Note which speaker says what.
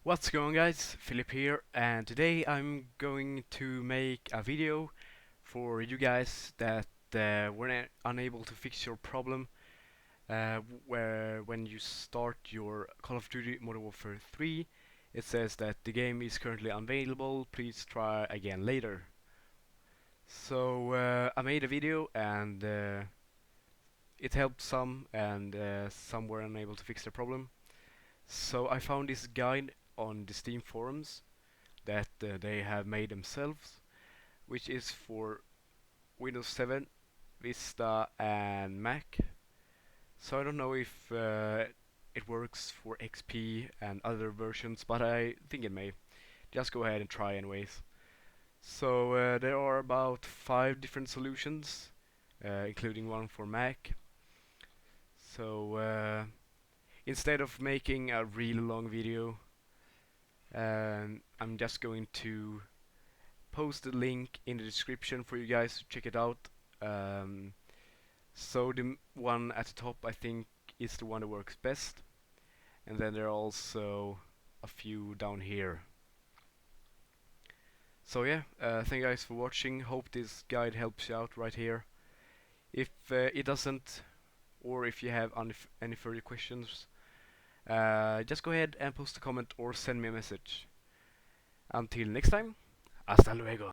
Speaker 1: What's going on, guys? Filip here, and today I'm going to make a video for you guys that were unable to fix your problem where when you start your Call of Duty Modern Warfare 3 it says that the game is currently unavailable, please try again later. So I made a video and it helped some, and some were unable to fix their problem. So I found this guide on the Steam forums that they have made themselves, which is for Windows 7, Vista and Mac. So I don't know if it works for XP and other versions, but I think it may. Just go ahead and try anyways. So there are about 5 different solutions, including one for Mac. So instead of making a really long video, I'm just going to post the link in the description for you guys to check it out. So the one at the top I think is the one that works best, and then there are also a few down here. So yeah, thank you guys for watching. Hope this guide helps you out right here. If it doesn't, or if you have any further questions, just go ahead and post a comment or send me a message. Until next time, hasta luego.